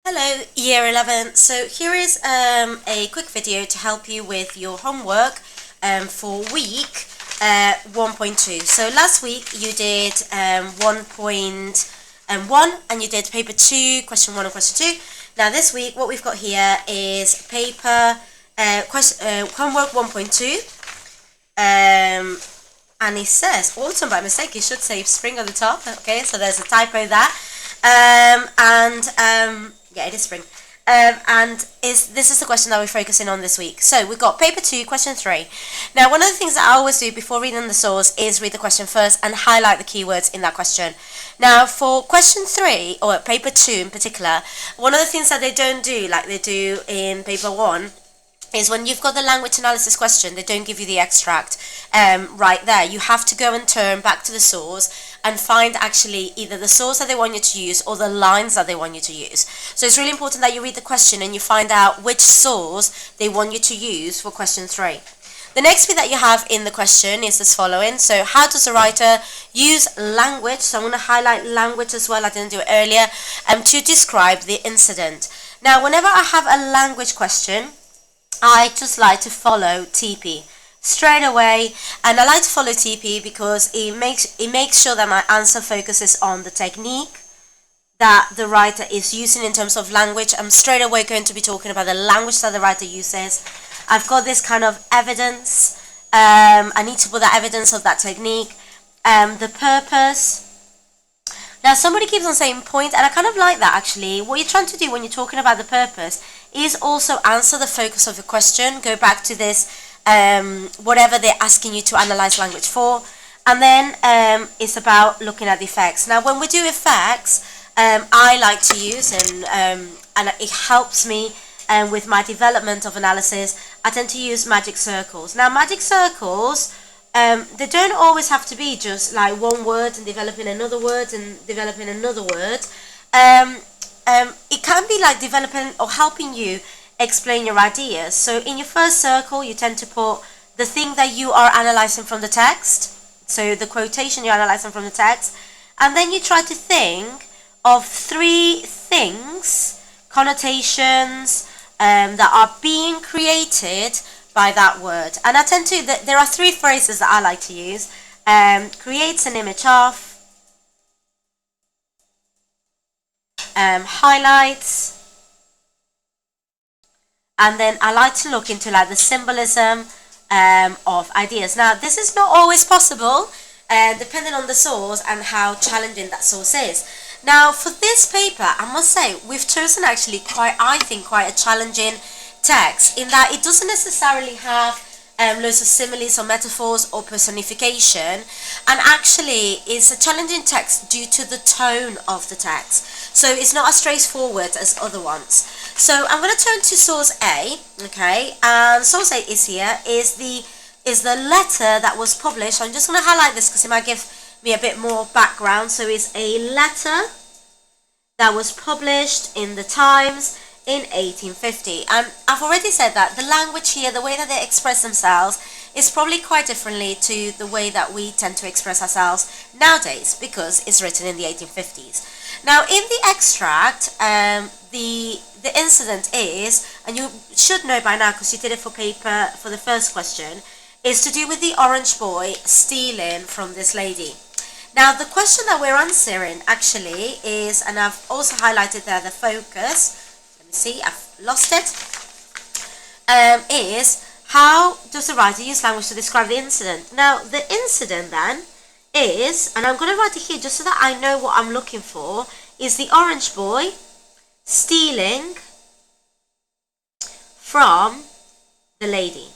Hello, Year 11. So here is a quick video to help you with your homework for week 1.2. So last week you did 1.1 and you did paper 2, question 1 and question 2. Now this week what we've got here is paper homework 1.2 and it says autumn by mistake. It should say spring on the top. Okay, so there's a typo there. Yeah, it is spring. This is the question that we're focusing on this week. So we've got paper 2, question 3. Now, one of the things that I always do before reading the source is read the question first and highlight the keywords in that question. Now, for question 3, or paper 2 in particular, one of the things that they don't do, like they do in paper 1, is when you've got the language analysis question, they don't give you the extract right there. You have to go and turn back to the source and find actually either the source that they want you to use or the lines that they want you to use. So it's really important that you read the question and you find out which source they want you to use for question 3. The next bit that you have in the question is as following. So how does the writer use language? So I'm going to highlight language as well, I didn't do it earlier, to describe the incident. Now, whenever I have a language question, I just like to follow TP straight away, and I like to follow TP because it makes sure that my answer focuses on the technique that the writer is using in terms of language. I'm straight away going to be talking about the language that the writer uses. I've got this kind of evidence. I need to put that evidence of that technique. The purpose. Now, somebody keeps on saying point, and I kind of like that actually. What you're trying to do when you're talking about the purpose is also answer the focus of the question. Go back to this, whatever they're asking you to analyze language for. And then it's about looking at the effects. Now, when we do effects, I like to use, and it helps me with my development of analysis, I tend to use magic circles. Now, magic circles, they don't always have to be just like one word and developing another word and developing another word. It can be like developing or helping you explain your ideas. So in your first circle, you tend to put the thing that you are analyzing from the text, so the quotation you're analyzing from the text, and then you try to think of 3 things, connotations that are being created by that word. And I tend to, there are 3 phrases that I like to use. Creates an image of, highlights, and then I like to look into like the symbolism of ideas. Now, this is not always possible, depending on the source and how challenging that source is. Now, for this paper, I must say, we've chosen actually I think quite a challenging text, in that it doesn't necessarily have loads of similes or metaphors or personification, and actually it's a challenging text due to the tone of the text. So it's not as straightforward as other ones. So I'm going to turn to source A, okay, and source A is here, is the letter that was published. I'm just going to highlight this because it might give me a bit more background. So it's a letter that was published in the Times in 1850, and I've already said that the language here, the way that they express themselves, is probably quite differently to the way that we tend to express ourselves nowadays, because it's written in the 1850s. Now, in the extract, the incident is, and you should know by now because you did it for the first question, is to do with the orange boy stealing from this lady. Now, the question that we're answering actually is, and I've also highlighted there the focus, see, I've lost it, is how does the writer use language to describe the incident? Now, the incident then is, and I'm going to write it here just so that I know what I'm looking for, is the orange boy stealing from the lady.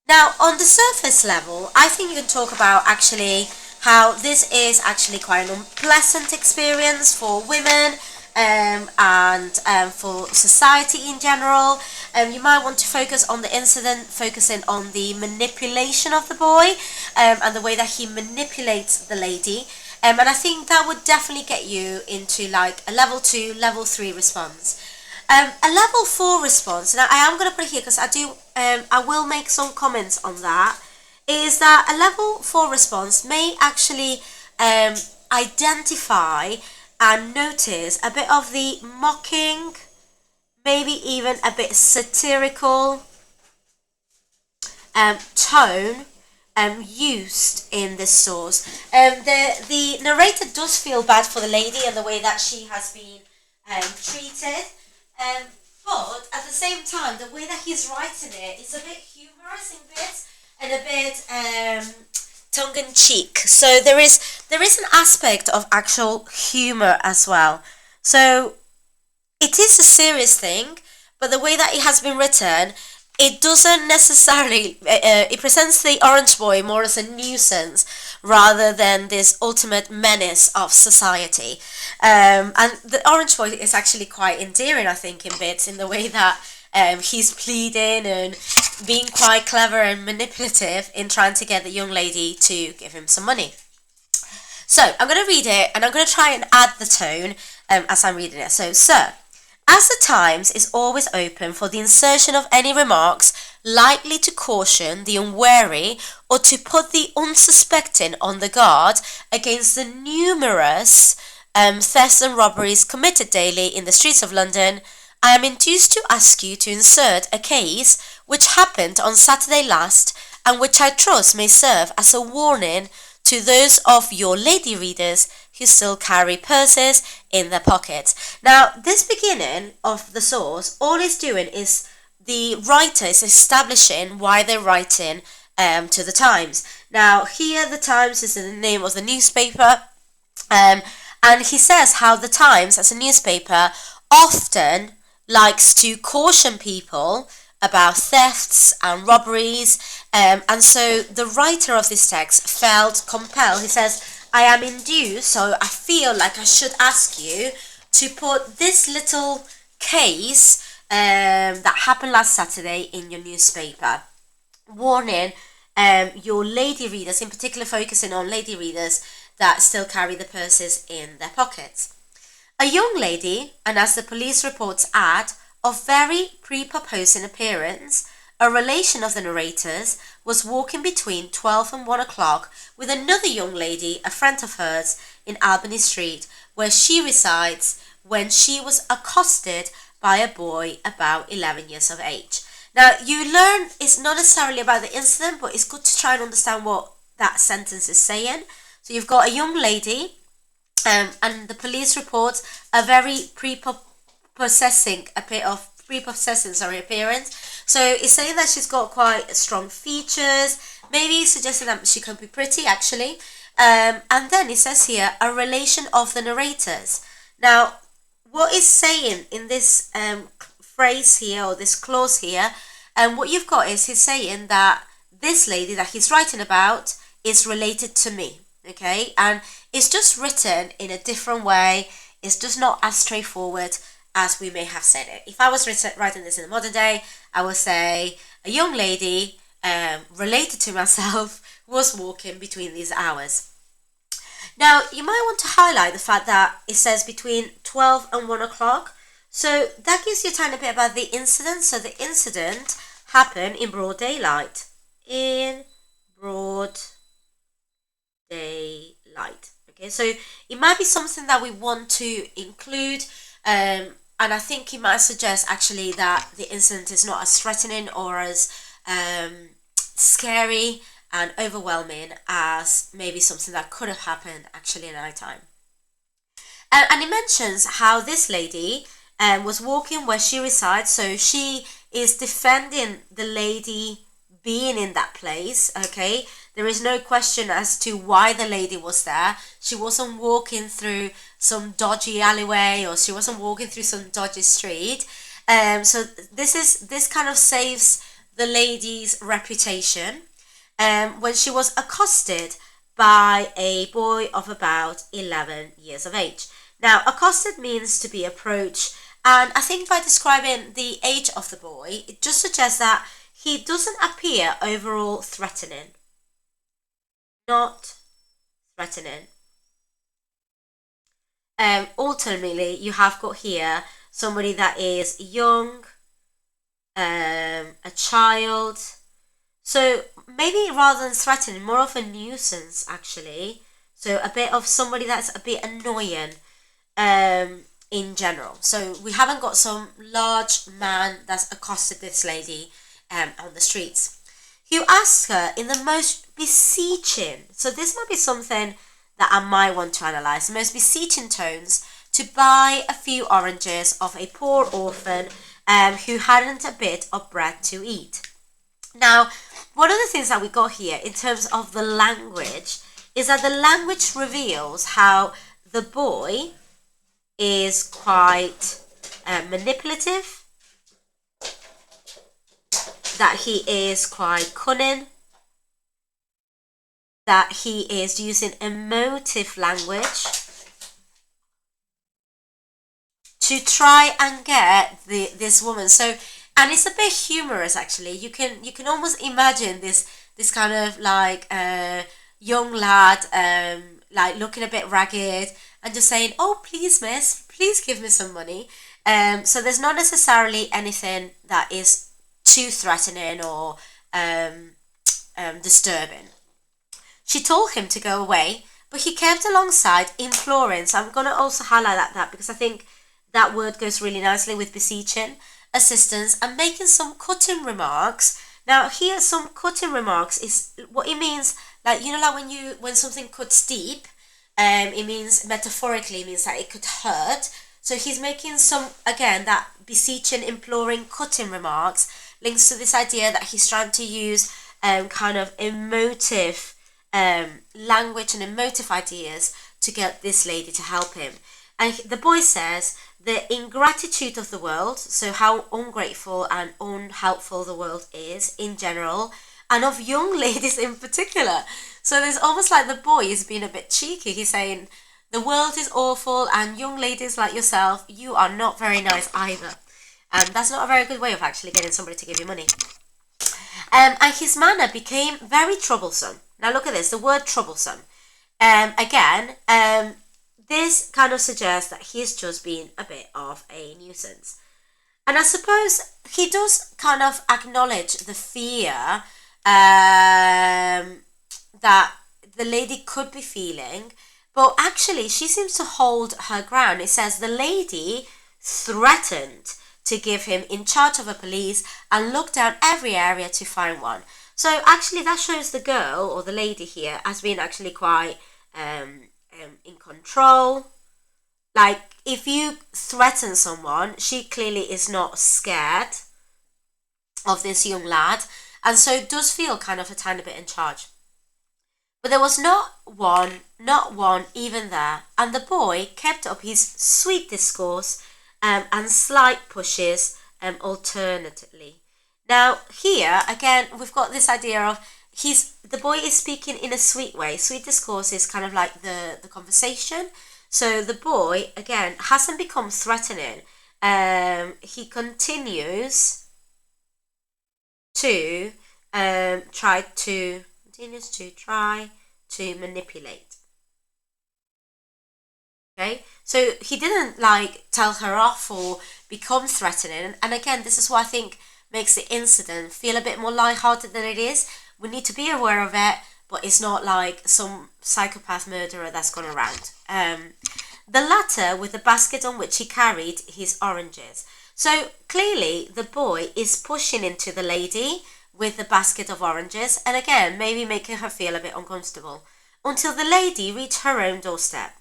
Now, on the surface level, I think you can talk about actually how this is actually quite an unpleasant experience for women, and for society in general. You might want to focus on the incident, focusing on the manipulation of the boy, and the way that he manipulates the lady. And I think that would definitely get you into like a level 2, level 3 response. A level 4 response, now I am going to put it here because I will make some comments on that, is that a level 4 response may actually identify and notice a bit of the mocking, maybe even a bit satirical tone used in this source. The narrator does feel bad for the lady and the way that she has been treated, um, but at the same time, the way that he's writing it is a bit humorous in bits and a bit tongue in cheek. So there is an aspect of actual humor as well. So it is a serious thing, but the way that it has been written, it doesn't necessarily. It presents the orange boy more as a nuisance rather than this ultimate menace of society. And the orange boy is actually quite endearing, I think, in bits in the way that he's pleading and being quite clever and manipulative in trying to get the young lady to give him some money. So I'm going to read it and I'm going to try and add the tone as I'm reading it. So, sir, as the Times is always open for the insertion of any remarks likely to caution the unwary or to put the unsuspecting on the guard against the numerous thefts and robberies committed daily in the streets of London, I am induced to ask you to insert a case which happened on Saturday last and which I trust may serve as a warning to those of your lady readers who still carry purses in their pockets. Now, this beginning of the source, all it's doing is the writer is establishing why they're writing to the Times. Now, here the Times is the name of the newspaper, and he says how the Times, as a newspaper, often likes to caution people about thefts and robberies, and so the writer of this text felt compelled. He says, I am induced, so I feel like I should ask you to put this little case that happened last Saturday in your newspaper, warning your lady readers, in particular focusing on lady readers that still carry the purses in their pockets. A young lady, and as the police reports add, of very prepossessing appearance, a relation of the narrator's, was walking between 12 and 1 o'clock with another young lady, a friend of hers, in Albany Street, where she resides, when she was accosted by a boy about 11 years of age. Now, you learn it's not necessarily about the incident, but it's good to try and understand what that sentence is saying. So you've got a young lady, and the police reports a very prepossessing appearance. So it's saying that she's got quite strong features, maybe suggesting that she can be pretty actually. And then it says here, a relation of the narrators. Now, what is saying in this phrase here, or this clause here, and what you've got is he's saying that this lady that he's writing about is related to me, okay? And it's just written in a different way. It's just not as straightforward as we may have said it. If I was writing this in the modern day, I would say a young lady related to myself was walking between these hours. Now, you might want to highlight the fact that it says between 12 and 1 o'clock. So that gives you a tiny bit about the incident. So the incident happened in broad daylight. In broad daylight. Okay, so it might be something that we want to include. And I think it might suggest actually that the incident is not as threatening or as scary and overwhelming as maybe something that could have happened actually at night time. And it mentions how this lady was walking where she resides, so she is defending the lady being in that place, okay? There is no question as to why the lady was there. She wasn't walking through some dodgy alleyway, or she wasn't walking through some dodgy street. So this kind of saves the lady's reputation when she was accosted by a boy of about 11 years of age. Now, accosted means to be approached, and I think by describing the age of the boy, it just suggests that he doesn't appear overall threatening. Not threatening. Ultimately, you have got here somebody that is young, a child. So maybe rather than threatening, more of a nuisance actually. So a bit of somebody that's a bit annoying. in general. So we haven't got some large man that's accosted this lady on the streets. He asks her in the most beseeching, so this might be something that I might want to analyse, the most beseeching tones, to buy a few oranges of a poor orphan who hadn't a bit of bread to eat. Now, one of the things that we got here in terms of the language is that the language reveals how the boy is quite manipulative, that he is quite cunning, that he is using emotive language to try and get this woman. So, and it's a bit humorous actually. You can almost imagine this kind of like young lad like looking a bit ragged and just saying, "Oh, please, miss, please give me some money." So there's not necessarily anything that is too threatening or disturbing. She told him to go away, but he kept alongside, imploring. So I'm going to also highlight that because I think that word goes really nicely with beseeching, assistance, and making some cutting remarks. Now here, some cutting remarks is what it means. Like, you know, like when something cuts deep, it means metaphorically, it means that it could hurt. So he's making some, again, that beseeching, imploring, cutting remarks links to this idea that he's trying to use kind of emotive language and emotive ideas to get this lady to help him. And the boy says the ingratitude of the world, so how ungrateful and unhelpful the world is in general, and of young ladies in particular. So there's almost like the boy is being a bit cheeky. He's saying the world is awful, and young ladies like yourself, you are not very nice either. And that's not a very good way of actually getting somebody to give you money. And his manner became very troublesome. Now look at this, the word troublesome. Again, this kind of suggests that he's just being a bit of a nuisance. And I suppose he does kind of acknowledge the fear that the lady could be feeling, but actually she seems to hold her ground. It says the lady threatened to give him in charge of a police and look down every area to find one. So actually that shows the girl or the lady here as being actually quite in control. Like, if you threaten someone, she clearly is not scared of this young lad, and so does feel kind of a tiny bit in charge. But there was not one even there, and the boy kept up his sweet discourse and slight pushes alternately. Now here again we've got this idea of the boy is speaking in a sweet way. Sweet discourse is kind of like the conversation. So the boy again hasn't become threatening. He continues to try to manipulate. Okay, so he didn't like tell her off or become threatening. And again, this is what I think makes the incident feel a bit more lighthearted than it is. We need to be aware of it, but it's not like some psychopath murderer that's gone around. The latter with the basket on which he carried his oranges. So clearly the boy is pushing into the lady with the basket of oranges, and again, maybe making her feel a bit uncomfortable, until the lady reached her own doorstep.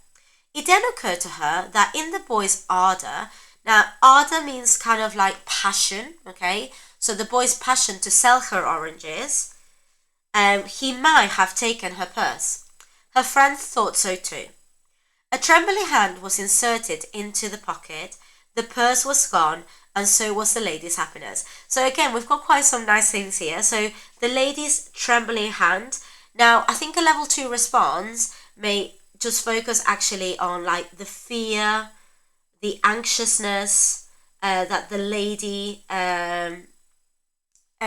It then occurred to her that in the boy's ardour, now ardour means kind of like passion, okay? So the boy's passion to sell her oranges, he might have taken her purse. Her friend thought so too. A trembling hand was inserted into the pocket, the purse was gone, and so was the lady's happiness. So again, we've got quite some nice things here. So the lady's trembling hand. Now, I think a level 2 response may just focus actually on like the fear, the anxiousness that the lady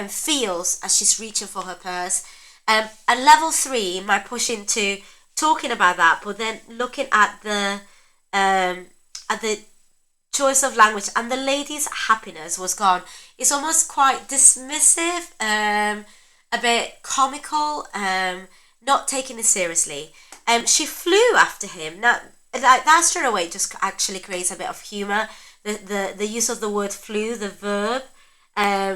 feels as she's reaching for her purse. And level 3 might push into talking about that, but then looking at the choice of language, and the lady's happiness was gone. It's almost quite dismissive, a bit comical, not taking it seriously. She flew after him. Now, like that straight away just actually creates a bit of humor. The use of the word flew, the verb,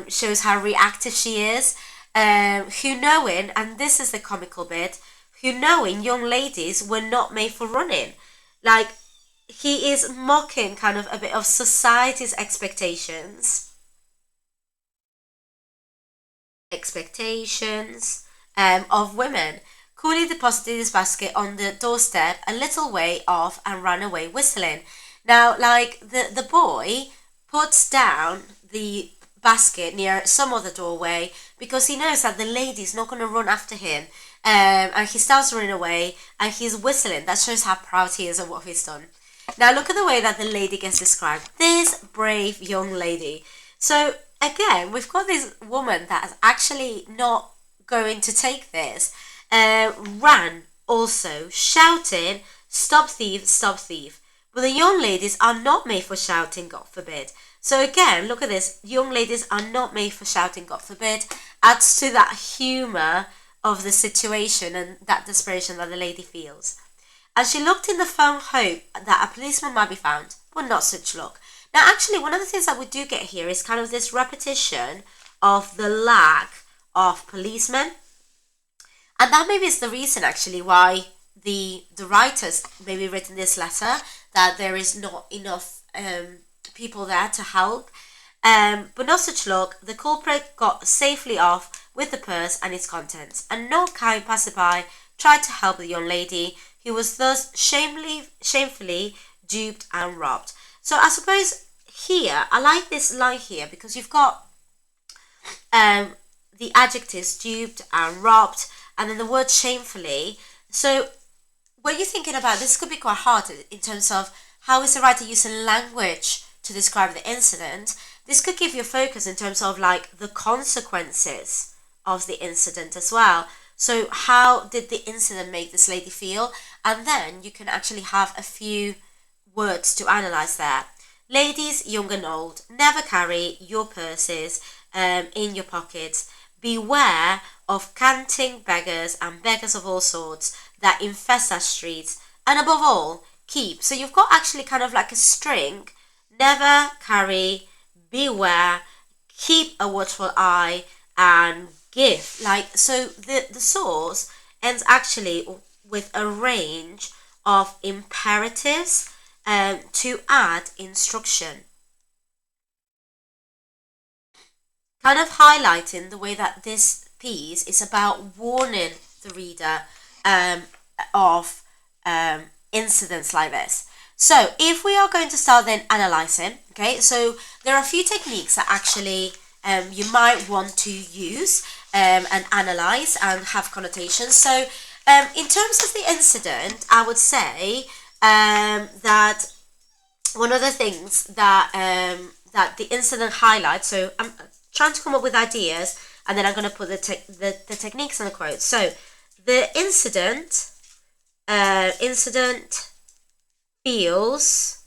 shows how reactive she is. Who knowing, and this is the comical bit, who knowing young ladies were not made for running. Like, he is mocking kind of a bit of society's expectations of women. Cooley deposited his basket on the doorstep a little way off and ran away whistling. Now, like, the boy puts down the basket near some other doorway because he knows that the lady's not going to run after him. And he starts running away and he's whistling. That shows how proud he is of what he's done. Now, look at the way that the lady gets described. This brave young lady. So, again, we've got this woman that is actually not going to take this. Ran also, shouting, "Stop thief, stop thief." But the young ladies are not made for shouting, God forbid. So again, look at this. Young ladies are not made for shouting, God forbid. Adds to that humour of the situation and that desperation that the lady feels. And she looked in the firm hope that a policeman might be found, but not such luck. Now, actually, one of the things that we do get here is kind of this repetition of the lack of policemen. And that maybe is the reason, actually, why the writers maybe written this letter, that there is not enough people there to help. But not such luck. The culprit got safely off with the purse and its contents, and no kind passerby tried to help the young lady, who was thus shamefully duped and robbed. So I suppose here, I like this line here because you've got the adjectives duped and robbed, and then the word shamefully. So when you're thinking about this, could be quite hard in terms of how is the writer using language to describe the incident. This could give you a focus in terms of like the consequences of the incident as well. So how did the incident make this lady feel? And then you can actually have a few words to analyze there. Ladies, young and old, never carry your purses in your pockets. Beware of canting beggars and beggars of all sorts that infest our streets. And above all, keep. So you've got actually kind of like a string. Never carry, beware, keep a watchful eye, and give. Like, so the source ends actually with a range of imperatives to add instruction. Kind of highlighting the way that this piece is about warning the reader of incidents like this. So if we are going to start then analysing, okay, so there are a few techniques that actually you might want to use and analyse and have connotations. So in terms of the incident, I would say that one of the things that that the incident highlights, so I'm trying to come up with ideas and then I'm going to put the techniques and the quotes. So the incident feels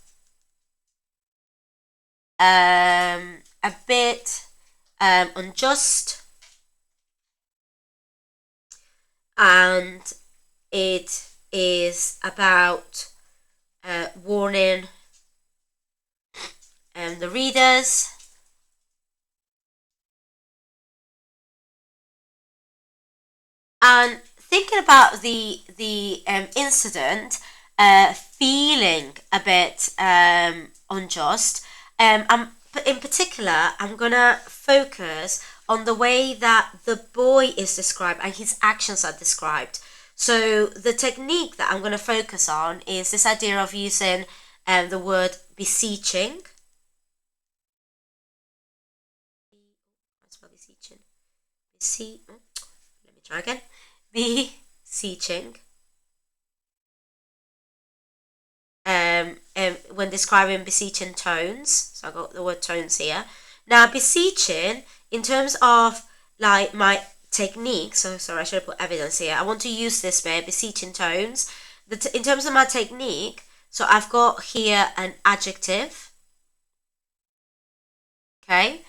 a bit unjust, and it is about warning the readers and thinking about the incident feeling a bit unjust. In particular, I'm gonna focus on the way that the boy is described and his actions are described. So the technique that I'm going to focus on is this idea of using the word beseeching. Beseeching. Let me try again. Beseeching. When describing beseeching tones, so I got the word tones here. Now, beseeching, in terms of like my technique, so sorry, I should have put evidence here. I want to use this bit, beseeching tones. In terms of my technique, so I've got here an adjective, okay,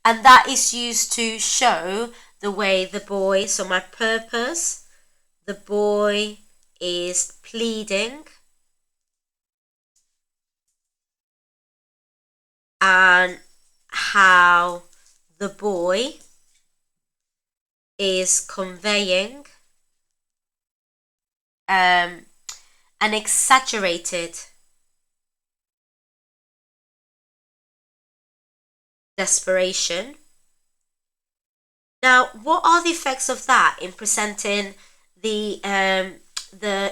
and that is used to show the way the boy, so my purpose, the boy is pleading how the boy is conveying an exaggerated desperation. Now, what are the effects of that in presenting the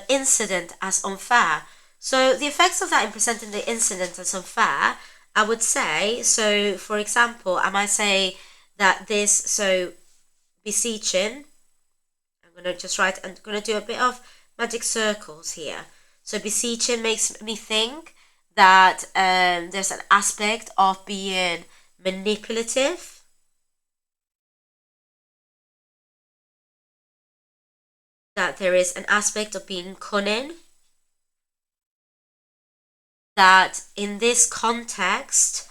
incident as unfair? So the effects of that in presenting the incident as unfair, I would say, so for example, I might say that this, so beseeching, I'm going to just write, I'm going to do a bit of magic circles here. So beseeching makes me think that there's an aspect of being manipulative. That there is an aspect of being cunning. That in this context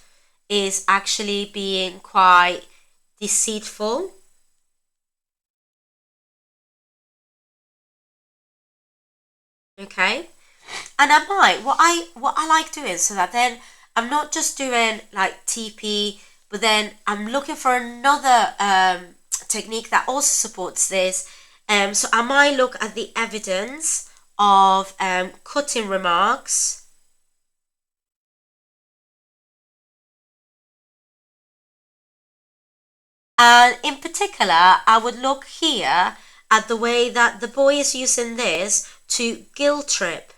is actually being quite deceitful. Okay, and I might what I like doing, so that then I'm not just doing like TP, but then I'm looking for another technique that also supports this. So I might look at the evidence of cutting remarks. And in particular, I would look here at the way that the boy is using this to guilt trip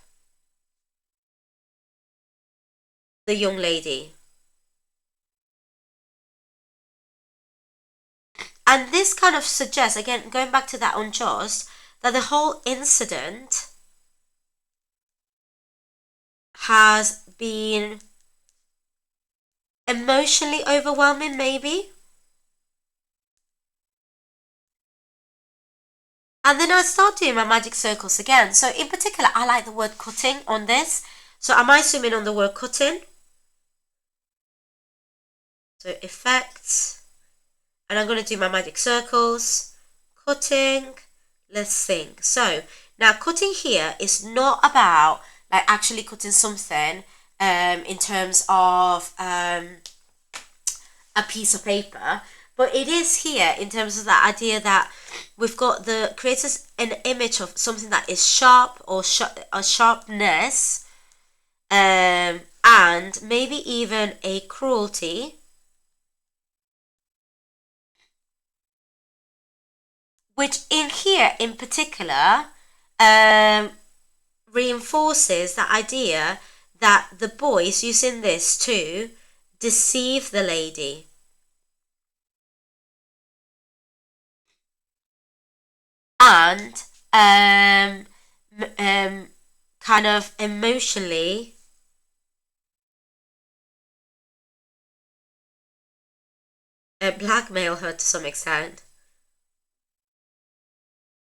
the young lady. And this kind of suggests, again, going back to that unjust, that the whole incident has been emotionally overwhelming, maybe. And then I start doing my magic circles again. So in particular, I like the word cutting on this. So I might zoom in on the word cutting. So effects. And I'm going to do my magic circles. Cutting. Let's think. So now cutting here is not about like actually cutting something in terms of a piece of paper, but it is here in terms of that idea that we've got the creates an image of something that is sharp or a sharpness, and maybe even a cruelty, which in here in particular reinforces the idea that the boy is using this to deceive the lady. And kind of emotionally blackmail her to some extent.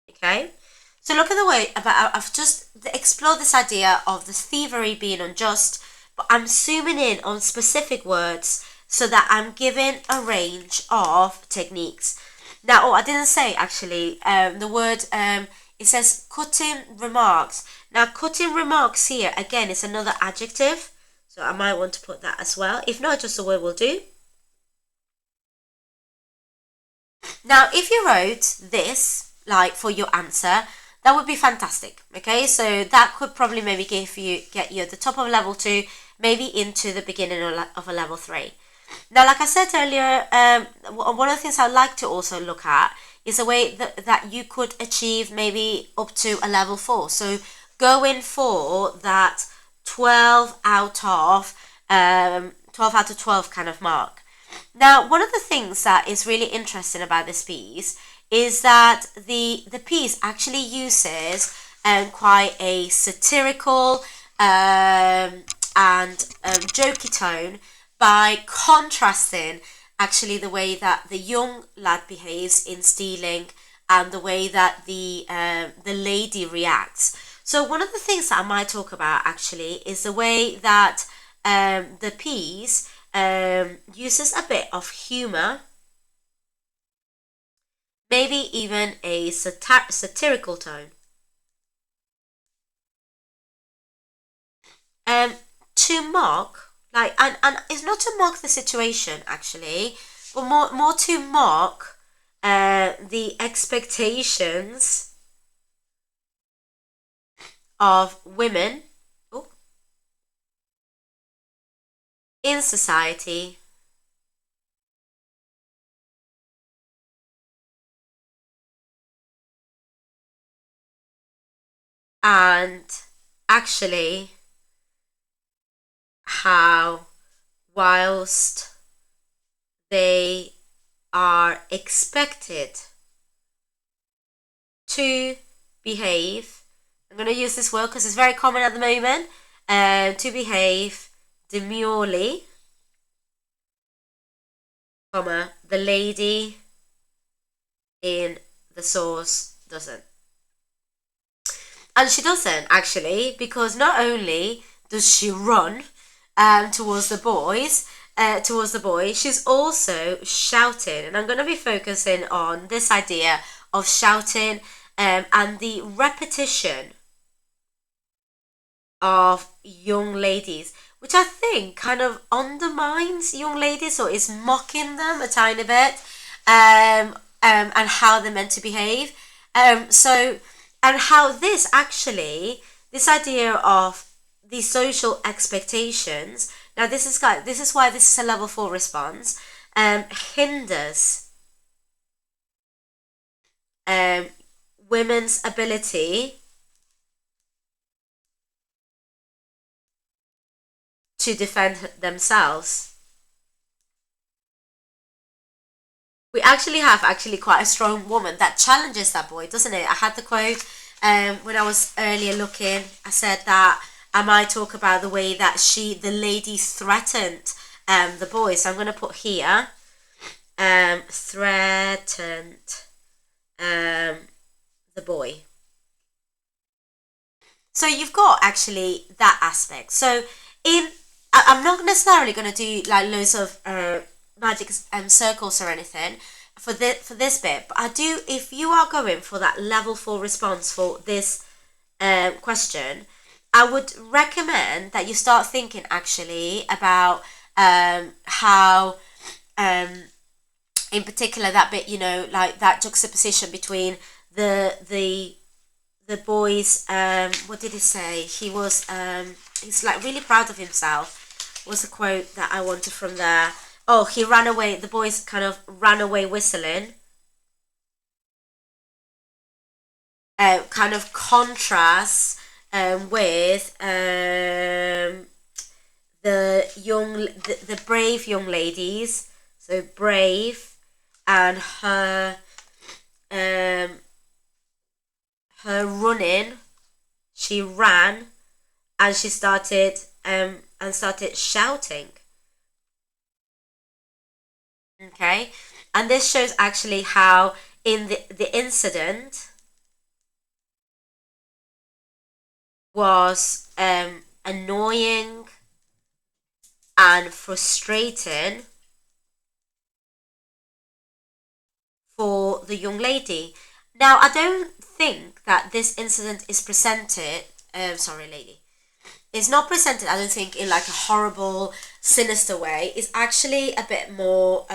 Okay, so look at the way I've just explored this idea of the thievery being unjust, but I'm zooming in on specific words so that I'm giving a range of techniques. Now, I didn't say actually the word. It says cutting remarks. Now, cutting remarks here again is another adjective, so I might want to put that as well. If not, just the word will do. Now, if you wrote this like for your answer, that would be fantastic. Okay, so that could probably maybe get you at the top of level 2, maybe into the beginning of a level 3. Now, like I said earlier, one of the things I'd like to also look at is a way that you could achieve maybe up to a level 4. So going for that 12 out of 12 kind of mark. Now, one of the things that is really interesting about this piece is that the piece actually uses quite a satirical and jokey tone by contrasting actually the way that the young lad behaves in stealing and the way that the lady reacts. So one of the things that I might talk about actually is the way that the piece uses a bit of humor, maybe even a satirical tone, to mock Like, and it's not to mock the situation actually, but more to mock the expectations of women in society and actually how, whilst they are expected to behave, I'm going to use this word because it's very common at the moment, to behave demurely, the lady in the source doesn't. And she doesn't actually, because not only does she run towards the boys, she's also shouting. And I'm going to be focusing on this idea of shouting and the repetition of young ladies, which I think kind of undermines young ladies or is mocking them a tiny bit, and how they're meant to behave. So, and how this actually, this idea of the social expectations. Now, this is why this is a level 4 response. Hinders women's ability to defend themselves. We actually have quite a strong woman that challenges that boy, doesn't it? I had the quote when I was earlier looking. I said that I might talk about the way that the lady threatened the boy. So I'm going to put here, threatened the boy. So you've got actually that aspect. So I'm not necessarily going to do like loads of magic circles or anything for this bit, but I do. If you are going for that level 4 response for this question, I would recommend that you start thinking actually about how, in particular, that bit, like that juxtaposition between the boys. What did he say? He's like really proud of himself. Was the quote that I wanted from there? Oh, he ran away. The boys kind of ran away whistling. Kind of contrasts with the brave young ladies. So brave, and her running. She ran, and she started shouting. Okay, and this shows actually how in the incident was annoying and frustrating for the young lady. Now, I don't think that this incident is presented. Sorry, lady. It's not presented, I don't think, in like a horrible, sinister way. It's actually a bit more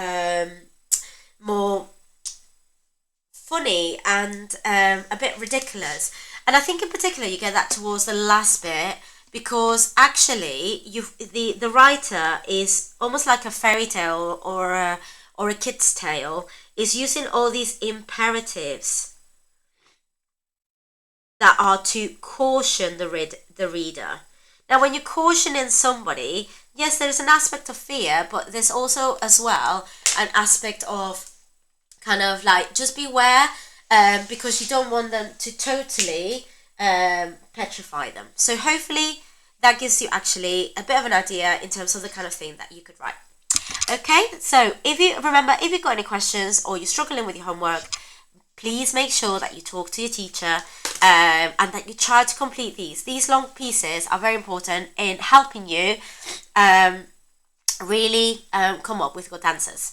funny and a bit ridiculous. And I think in particular you get that towards the last bit, because actually the writer is almost like a fairy tale or a kid's tale, is using all these imperatives that are to caution the reader. Now, when you're cautioning somebody, yes, there's an aspect of fear, but there's also as well an aspect of kind of like just beware, because you don't want them to totally petrify them. So hopefully that gives you actually a bit of an idea in terms of the kind of thing that you could write. Okay, so if you've got any questions or you're struggling with your homework, please make sure that you talk to your teacher and that you try to complete these. These long pieces are very important in helping you really come up with good answers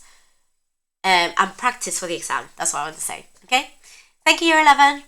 and practice for the exam. That's what I want to say. Okay, thank you, Year 11.